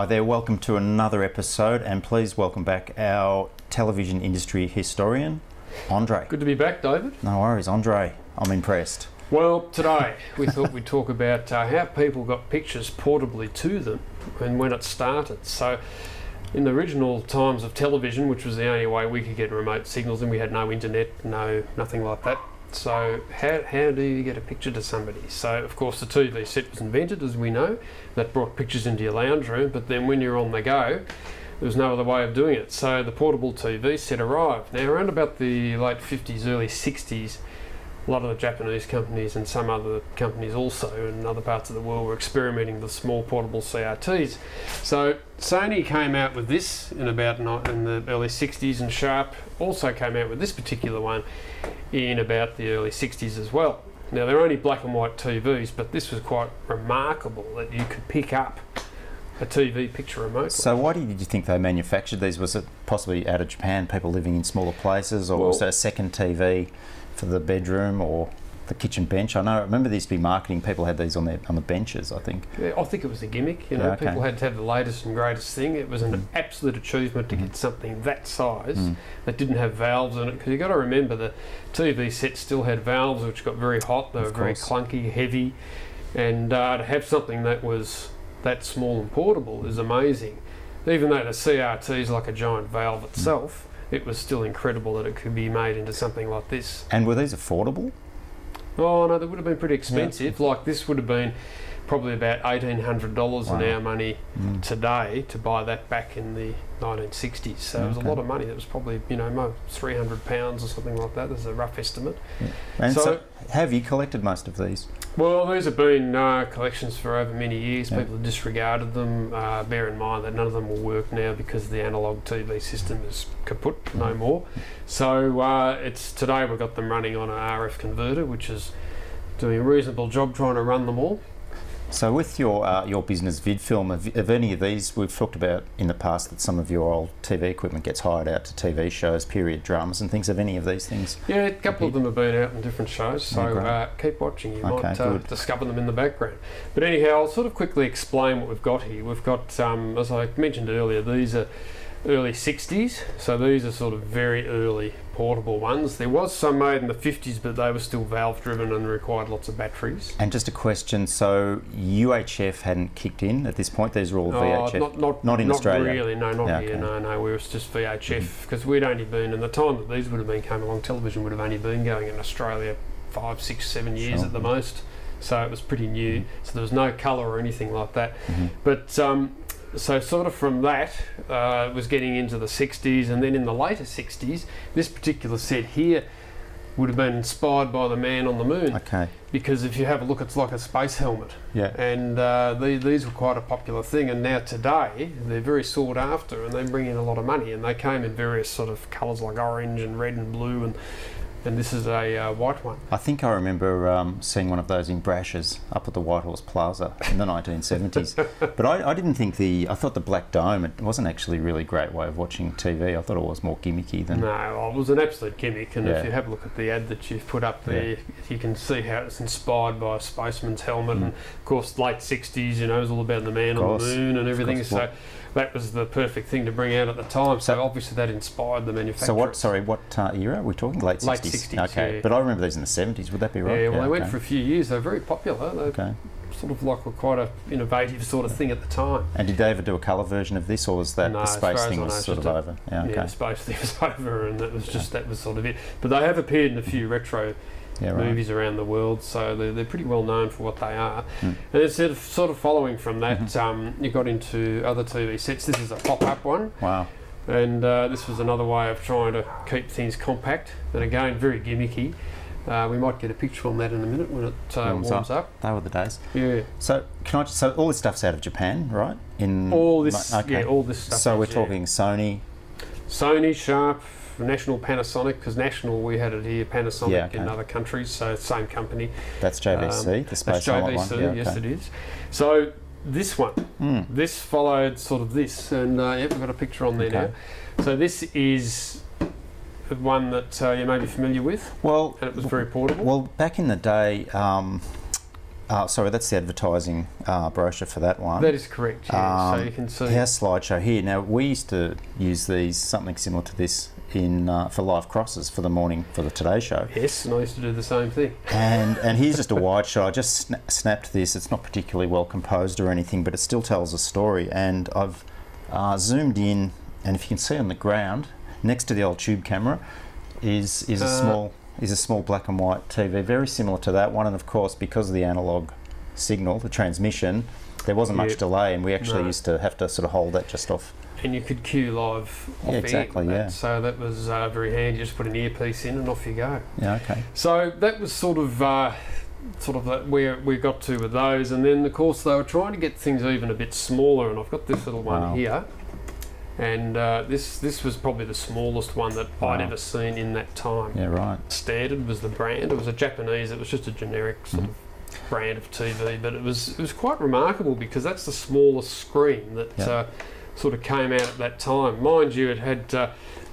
Hi there, welcome to another episode, and please welcome back our television industry historian, Andre. Good to be back, David. No worries, Andre. I'm impressed. Well, today we thought we'd talk about how people got pictures portably to them and when it started. So, in the original times of television, which was the only way we could get remote signals, and we had no internet, nothing like that. So how do you get a picture to somebody? So of course the TV set was invented, as we know. That brought pictures into your lounge room, but then when you're on the go, there was no other way of doing it. So the portable TV set arrived. Now around about the late 50s, early 60s, a lot of the Japanese companies and some other companies also in other parts of the world were experimenting with small portable CRTs. So Sony came out with this in the early 60s, and Sharp also came out with this particular one in about the early 60s as well. Now they're only black and white TVs, but this was quite remarkable that you could pick up a TV picture remotely. So why did you think they manufactured these? Was it possibly out of Japan, people living in smaller places, or was it a second TV for the bedroom or the kitchen bench? I remember there used to be marketing, people had these on the benches, I think. Yeah, I think it was a gimmick, people had to have the latest and greatest thing. It was an absolute achievement to get something that size that didn't have valves in it, because you've got to remember the TV set still had valves which got very hot, they were very clunky, heavy, and to have something that was that small and portable is amazing. Even though the CRT is like a giant valve itself, it was still incredible that it could be made into something like this. And were these affordable? Oh no, they would have been pretty expensive. Yeah. Like this would have been probably about $1,800 in our money today to buy that back in the 1960s. So it was a lot of money. That was probably, £300 or something like that. There's a rough estimate. Yeah. And so have you collected most of these? Well, these have been collections for over many years. Yeah. People have disregarded them. Bear in mind that none of them will work now because the analogue TV system is kaput, no more. So today we've got them running on an RF converter, which is doing a reasonable job trying to run them all. So with your business, Vidfilm, have any of these, we've talked about in the past that some of your old TV equipment gets hired out to TV shows, period dramas and things. Have any of these things? Yeah, a couple of them have been out in different shows, so keep watching. You might discover them in the background. But anyhow, I'll sort of quickly explain what we've got here. We've got, as I mentioned earlier, these are early 60s, so these are sort of very early portable ones. There was some made in the 50s, but they were still valve driven and required lots of batteries. And just a question, so UHF hadn't kicked in at this point? These are all VHF? Not in Australia? Not really, no, not here, no, we were just VHF, because we'd only been, in the time that these would have been came along, television would have only been going in Australia 5, 6, 7 years at the most, so it was pretty new, so there was no colour or anything like that. But so sort of from that, it was getting into the 60s, and then in the later 60s, this particular set here would have been inspired by the man on the moon. Okay. Because if you have a look, it's like a space helmet. Yeah. And these were quite a popular thing, and now today, they're very sought after, and they bring in a lot of money, and they came in various sort of colours like orange and red and blue, and this is a white one. I think I remember seeing one of those in Brashes up at the White Horse Plaza in the 1970s. But I didn't think I thought the black dome, it wasn't actually a really great way of watching TV. I thought it was more gimmicky than... No, it was an absolute gimmick, and if you have a look at the ad that you've put up there, you can see how it's inspired by a spaceman's helmet, and of course late 60s, it was all about the man on the moon and everything, so that was the perfect thing to bring out at the time, so obviously that inspired the manufacturer. So what era are we talking? Late 60s? Late 60s, okay. Yeah. But I remember these in the 70s, would that be right? Yeah, well they went for a few years, they were very popular, they sort of like were quite an innovative sort of thing at the time. And did they ever do a colour version of this, or was that the space thing was sort of over? The space thing was over, and that was sort of it. But they have appeared in a few retro movies around the world, so they're pretty well known for what they are. And instead of sort of following from that, you got into other TV sets. This is a pop-up one. Wow. And this was another way of trying to keep things compact, and again very gimmicky. We might get a picture on that in a minute when it warms up. They were the days. Yeah. So all this stuff's out of Japan, right? All this stuff. So we're talking Sony, Sharp, National, Panasonic, because National, we had it here, Panasonic in other countries, so same company. That's JVC, the space helmet one. JVC, yes it is. So this one, this followed sort of this, and we've got a picture on there now. So this is one that you may be familiar with, and it was very portable. Well, back in the day, sorry, that's the advertising brochure for that one. That is correct, yeah. So you can see. Our slideshow here. Now, we used to use these, something similar to this, in for live crosses for the morning for the Today Show. Yes, and I used to do the same thing. And here's just a wide shot. I just snapped this. It's not particularly well composed or anything, but it still tells a story. And I've zoomed in, and if you can see on the ground, next to the old tube camera, is a small black and white TV, very similar to that one. And of course, because of the analog signal, the transmission, there wasn't much delay, and we actually used to have to sort of hold that just off. And you could cue live off exactly, air. So that was very handy. You just put an earpiece in and off you go. Yeah, okay. So that was sort of where we got to with those. And then, of course, they were trying to get things even a bit smaller. And I've got this little one here. And this was probably the smallest one that I'd ever seen in that time. Yeah, right. Standard was the brand. It was a Japanese. It was just a generic sort of brand of TV, but it was quite remarkable because that's the smallest screen that sort of came out at that time. Mind you, it had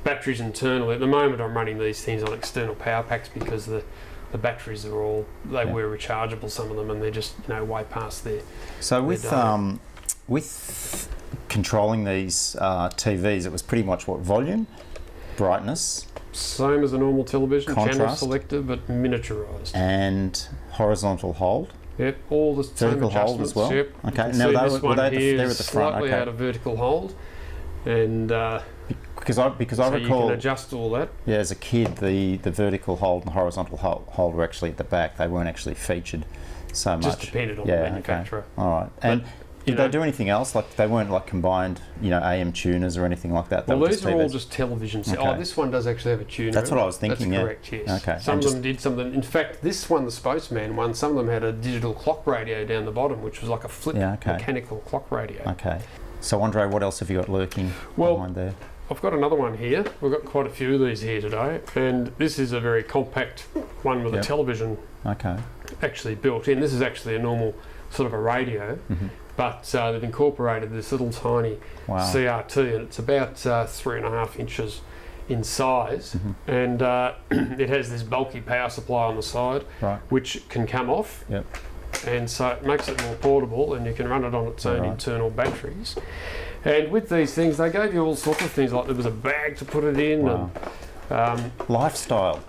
batteries internally. At the moment, I'm running these things on external power packs because the batteries are all were rechargeable, some of them, and they're just way past there. So with controlling these TVs, it was pretty much what, volume, brightness, same as a normal television, contrast, channel selector, but miniaturised, and horizontal hold. Yep, all the vertical hold as well. Yep. Okay, now they're at the front. Slightly out of vertical hold, and because I recall, you can adjust all that. Yeah, as a kid, the vertical hold and horizontal hold were actually at the back. They weren't actually featured so much. Just depended on the manufacturer. Okay. All right, and did they do anything else? Like they weren't like combined, AM tuners or anything like that? Well, these are all just televisions. Okay. Oh, this one does actually have a tuner. That's what I was thinking. That's correct. Yes. Okay. Some of them did something. In fact, this one, the Spokesman one, some of them had a digital clock radio down the bottom, which was like a flip mechanical clock radio. Okay. So, Andre, what else have you got lurking behind there? I've got another one here. We've got quite a few of these here today, and this is a very compact one with a television actually built in. This is actually a normal sort of a radio. Mm-hmm. But they've incorporated this little tiny CRT, and it's about 3.5 inches in size, and it has this bulky power supply on the side, which can come off, and so it makes it more portable, and you can run it on its own internal batteries. And with these things, they gave you all sorts of things, like there was a bag to put it in, and lifestyle.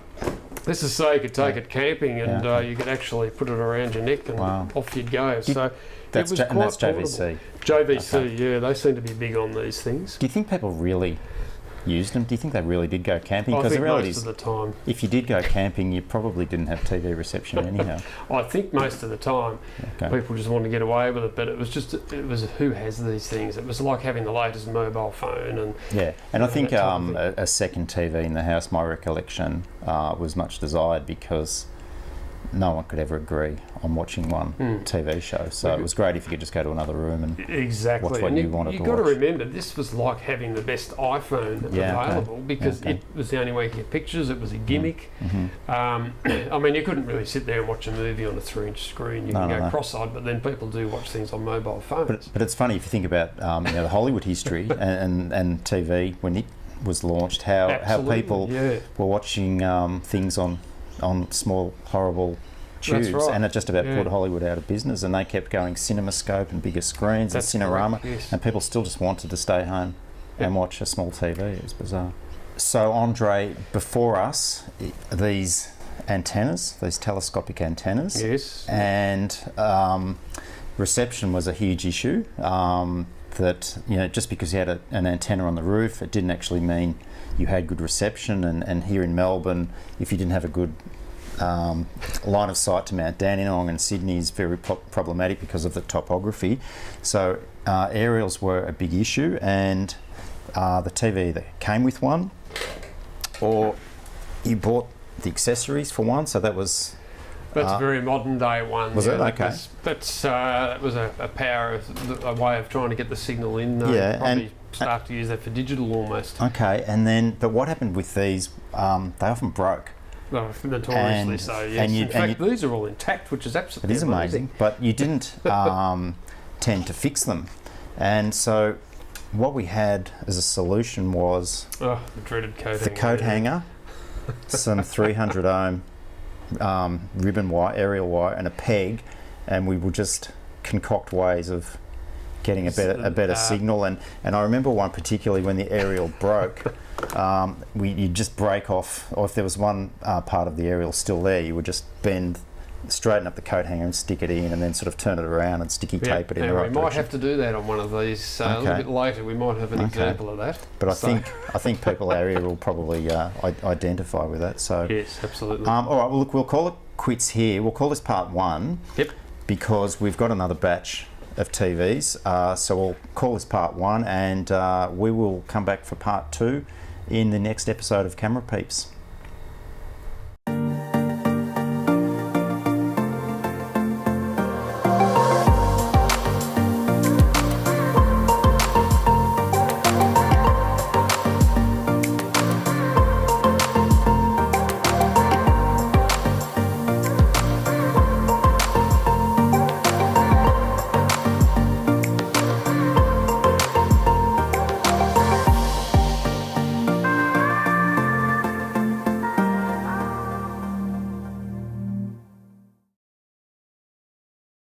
This is so you could take it camping, and you could actually put it around your neck, and off you'd go. So. That's JVC. JVC, they seem to be big on these things. Do you think people really used them? Do you think they really did go camping? Because the reality most of the time, if you did go camping, you probably didn't have TV reception anyhow. I think most of the time, people just wanted to get away with it. But it was who has these things? It was like having the latest mobile phone and I think a second TV in the house, my recollection, was much desired because no one could ever agree on watching one TV show. So it was great if you could just go to another room and watch what you wanted to watch. You've got to remember, this was like having the best iPhone available because it was the only way you could get pictures. It was a gimmick. I mean, you couldn't really sit there and watch a movie on a 3-inch screen. You can go cross-eyed, but then people do watch things on mobile phones. But it's funny if you think about the Hollywood history and TV when it was launched, how people were watching things on small, horrible tubes, and it just about put Hollywood out of business, and they kept going CinemaScope and bigger screens and Cinerama, and people still just wanted to stay home and watch a small TV. It was bizarre. So, Andre, before us, these antennas, these telescopic antennas, and reception was a huge issue. That just because you had an antenna on the roof, it didn't actually mean you had good reception, and here in Melbourne, if you didn't have a good line of sight to Mount Dandenong and Sydney is very problematic because of the topography. So aerials were a big issue, and the TV either came with one or you bought the accessories for one. So that was... That's a very modern day one. Was it? Okay. That was a way of trying to get the signal in. Probably start to use that for digital almost. Okay, and then, but what happened with these? They often broke. No, notoriously so, yes. In fact, these are all intact, which is absolutely amazing. But you didn't tend to fix them. And so what we had as a solution was... the dreaded coat hanger. The coat hanger, some 300 ohm ribbon wire, aerial wire, and a peg, and we would just concoct ways of getting a better signal. And I remember one particularly when the aerial broke. You'd just break off, or if there was one part of the aerial still there, you would just straighten up the coat hanger and stick it in, and then sort of turn it around and sticky tape it in the right direction. We might have to do that on one of these a little bit later. We might have an example of that. But I think people our area will probably identify with that. So yes, absolutely. All right. Well, look, we'll call it quits here. We'll call this part 1. Yep. Because we've got another batch of TVs. So we'll call this part 1, and we will come back for part 2 in the next episode of Camera Peeps.